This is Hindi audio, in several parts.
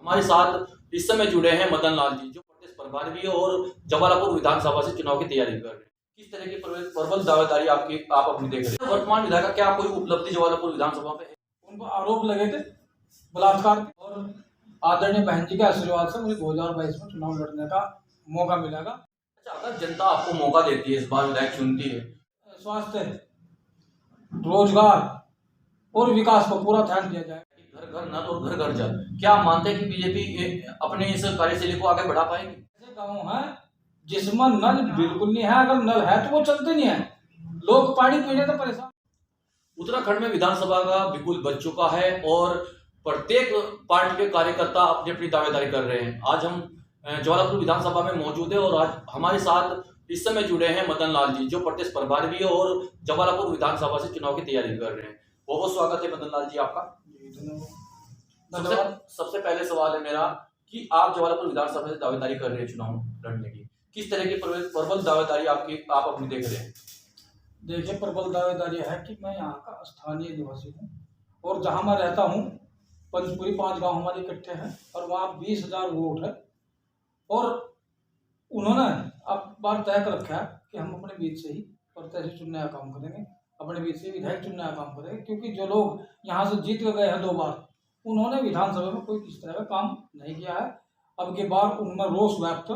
हमारे साथ इस समय जुड़े हैं मदन लाल जी, जो प्रदेश प्रभारी भी है और जवालापुर विधानसभा से चुनाव की तैयारी कर रहे हैं। किस तरह की प्रबल दावेदारी आप अपनी देख रहे हैं? वर्तमान विधायक का क्या कोई उपलब्धि जवालापुर विधानसभा में है? उनको आरोप लगे थे बलात्कार के, और आदरणीय बहन जी के आशीर्वाद से मुझे 2022 में चुनाव लड़ने का मौका मिलेगा। अच्छा, अगर जनता आपको मौका देती है, इस बार विधायक चुनती है, स्वास्थ्य, रोजगार और विकास को पूरा ध्यान दिया जाए। घर घर नल और घर घर जल, क्या आप मानते हैं कि बीजेपी अपने इस कार्यशैली को आगे बढ़ा पाएगी? ऐसे गाँव हैं जिसमें नल बिल्कुल नहीं है, अगर नल है तो वो चलते नहीं है, लोग पानी पीने से परेशान। उत्तराखंड में विधानसभा का बिल्कुल बच चुका है और प्रत्येक पार्टी के कार्यकर्ता अपनी अपनी दावेदारी कर रहे हैं। आज हम जवालापुर विधानसभा में मौजूद है और आज हमारे साथ इस समय जुड़े हैं मदन लाल जी, जो प्रदेश प्रभारी भी है और जवालापुर विधानसभा से चुनाव की तैयारी कर रहे हैं। बहुत बहुत स्वागत है मदन लाल जी आपका। सबसे पहले सवाल है मेरा कि आप जवालापुर विधानसभा से दावेदारी कर रहे हैं चुनाव लड़ने की, किस तरह की प्रबल दावेदारी आप अपनी देख रहे हैं? देखिए, प्रबल दावेदारी है कि मैं यहाँ का स्थानीय निवासी हूँ और जहाँ मैं रहता हूँ पंचपुरी 5 गांव हमारे इकट्ठे हैं और वहाँ 20,000 वोट है, और उन्होंने अब बात तय कर रखा है कि हम अपने बीच से ही प्रत्याशी चुनने का काम करेंगे, अपने बीच से विधायक चुनने का काम करेंगे, क्योंकि जो लोग यहाँ से जीत गए हैं 2 बार, उन्होंने विधानसभा में कोई इस तरह का काम नहीं किया है। अब की बार उनमें रोष व्यक्त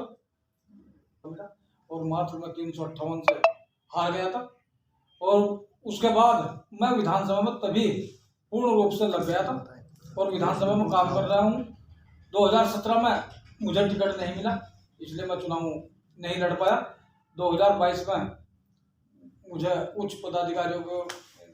और मात्र में 358 से हार गया था, और उसके बाद मैं विधानसभा में तभी पूर्ण रूप से लग गया था और विधानसभा में काम कर रहा हूँ। 2017 में मुझे टिकट नहीं मिला, इसलिए मैं चुनाव नहीं लड़ पाया। 2022 में मुझे उच्च पदाधिकारियों को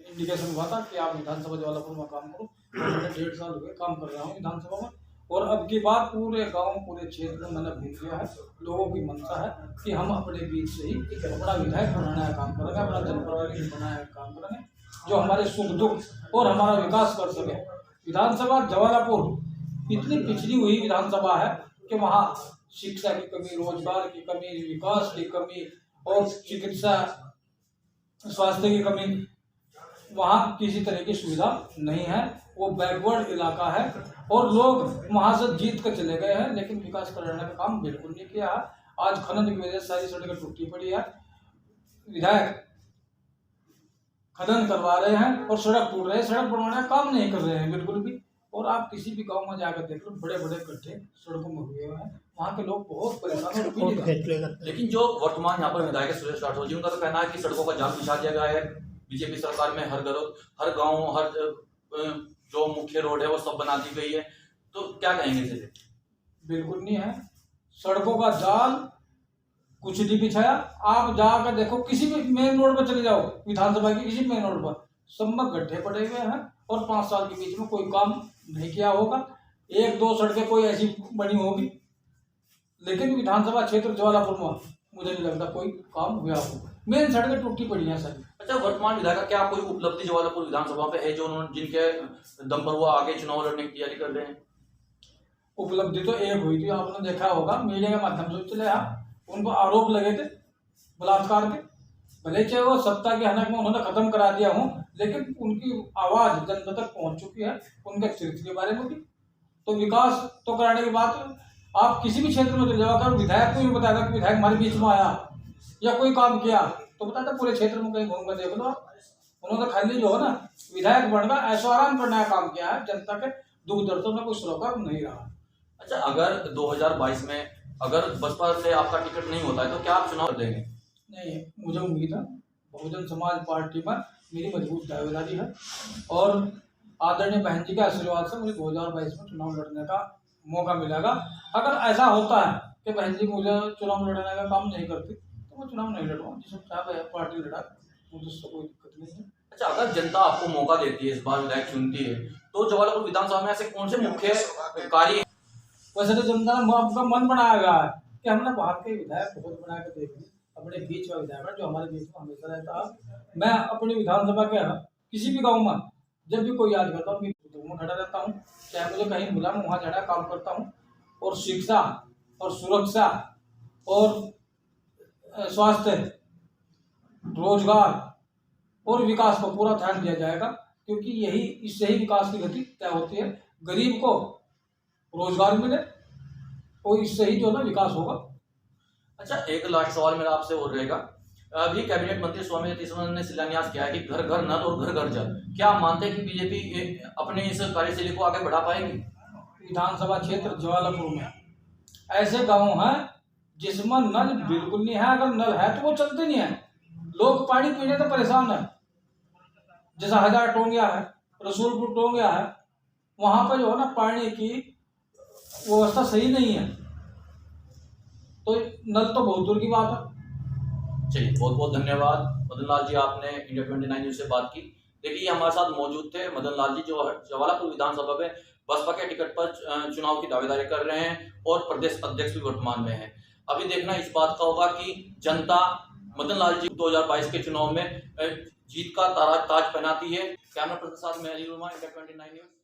इंडिकेशन हुआ था कि आप विधानसभा जवालापुर में काम करो, और मैंने 1.5 साल हो गए काम कर रहा हूँ विधानसभा में, और अब की बात पूरे गांव पूरे क्षेत्र में मैंने घूम लिया है। लोगों की मंशा है कि हम अपने बीच से ही अपना विधायक बनाने का काम करेंगे, अपना जनप्रतिनिधि बनाने का काम करेंगे, जो हमारे सुख दुख और हमारा विकास कर सके। विधानसभा जवालापुर इतनी पिछड़ी हुई विधानसभा है कि वहाँ शिक्षा की कमी, रोजगार की कमी, विकास की कमी और चिकित्सा स्वास्थ्य की कमी, वहाँ किसी तरह की सुविधा नहीं है। वो बैकवर्ड इलाका है और लोग वहाँ से जीत कर चले गए हैं, लेकिन विकास कराने का काम बिल्कुल नहीं किया है। आज खनन की वजह से सारी सड़कें टूटी पड़ी है, विधायक खनन करवा रहे हैं और सड़क टूट रहे हैं, सड़क बनवाने का काम नहीं कर रहे हैं बिल्कुल भी। और आप किसी भी गांव में जाकर देख लो, बड़े बड़े गड्ढे सड़कों में हुए हैं, वहाँ के लोग बहुत परेशान हैं। लेकिन जो वर्तमान यहाँ पर विधायक सुरेश राठौर जी, उनका तो कहना है कि सड़कों का जाल बिछा दिया गया है बीजेपी सरकार में, हर गाँव हर जो मुख्य रोड है वो सब बना दी गई है, तो क्या कहेंगे इसे? बिल्कुल नहीं है, सड़कों का जाल कुछ नहीं बिछाया। आप जाकर देखो, किसी भी मेन रोड पर चले जाओ, विधानसभा की किसी मेन रोड पर सब में गड्ढे पड़े हुए हैं, और 5 साल के बीच में कोई काम नहीं किया होगा। 1-2 सड़कें कोई ऐसी बनी होगी, लेकिन विधानसभा क्षेत्र जवालापुर में मुझे नहीं लगता कोई काम हुआ होगा। मेन सड़कें टूटी पड़ी हैं सर। अच्छा, वर्तमान विधायक का क्या कोई उपलब्धि जवालापुर विधानसभा पे है जो उन्होंने, जिनके दम पर वो आगे चुनाव लड़ने की तैयारी कर रहे हैं? उपलब्धि तो एक हुई थी, आपने देखा होगा मीडिया के माध्यम से चले, उनको आरोप लगे थे बलात्कार के, भले चाहे वो सत्ता के हनक में उन्होंने खत्म करा दिया हूँ, लेकिन उनकी आवाज जनता तक पहुंच चुकी है उनके चरित्र के बारे में भी। तो विकास तो कराने की बात, आप किसी भी क्षेत्र में चले जाओ, अगर विधायक को भी बताएगा कि विधायक हमारे बीच में आया या कोई काम किया, तो बताता पूरे क्षेत्र में कहीं घूम कर देख लो। उन्होंने खाली जो है ना विधायक बनकर ऐसा आराम करने का काम किया है, जनता के दुख दर्दों में कोई सरोकार नहीं रहा। अच्छा, अगर 2022 में अगर बसपा से आपका टिकट नहीं होता है तो क्या आप चुनाव देंगे? नहीं, मुझे उम्मीद है बहुजन समाज पार्टी में मेरी मजबूत दावेदारी है, और आदरणीय बहन जी के आशीर्वाद से मुझे 2022 में चुनाव लड़ने का मौका मिलेगा। अगर ऐसा होता है कि बहन जी मुझे चुनाव लड़ने का काम नहीं करती, तो मैं चुनाव नहीं लड़ूंगा, जिसमें चाहे पार्टी लड़ा, मुझे उससे कोई दिक्कत नहीं है। अच्छा, अगर जनता आपको मौका देती है, इस बार विधायक चुनती है, तो जवालापुर विधानसभा में ऐसे कौन से मुख्य कार्य? वैसे तो जनता ने आपका मन बनाया गया है कि हमने बाहर के विधायक बहुत बना के देख लिए, अपने बीच का विधायक जो हमारे बीच में हमेशा रहता है। मैं अपनी विधानसभा के किसी भी गांव में जब भी कोई याद करता हूँ मैं खड़ा रहता हूँ, चाहे मुझे कहीं बुला, मैं वहाँ जाना काम करता हूँ, और शिक्षा और सुरक्षा और स्वास्थ्य, रोजगार और विकास को पूरा ध्यान दिया जाएगा, क्योंकि इससे ही विकास की गति तय होती है। गरीब को रोजगार मिले, और इससे ही जो है ना विकास होगा। अच्छा, एक लास्ट सवाल मेरा आपसे और रहेगा। अभी कैबिनेट मंत्री स्वामी तीसरा ने शिलान्यास किया है कि घर घर नल और घर घर जल। क्या आप मानते हैं कि बीजेपी अपनी इस कार्यशैली को आगे बढ़ा पाएगी? विधानसभा क्षेत्र ज्वालापुर में ऐसे गांव हैं जिसमें नल बिल्कुल नहीं है, अगर नल है तो वो चलते नहीं है, लोग पानी पीने से परेशान है। जैसा हजार टोंगिया है, रसूलपुर टोंगिया है, वहां पर जो है ना पानी की व्यवस्था सही नहीं है, तो नल तो बहुत दूर की बात है। चलिए, बहुत बहुत धन्यवाद मदन लाल जी, आपने इंडिया 29 न्यूज से बात की। देखिए, हमारे साथ मौजूद थे मदन लाल जी, जो ज्वालापुर विधानसभा में बसपा के टिकट पर चुनाव की दावेदारी कर रहे हैं और प्रदेश अध्यक्ष भी वर्तमान में हैं। अभी देखना इस बात का होगा कि जनता मदन लाल जी 2022 के चुनाव में जीत का ताज पहनाती है। कैमरा पर्सन के साथ मैं अली रुमा, इंडिया 29 न्यूज।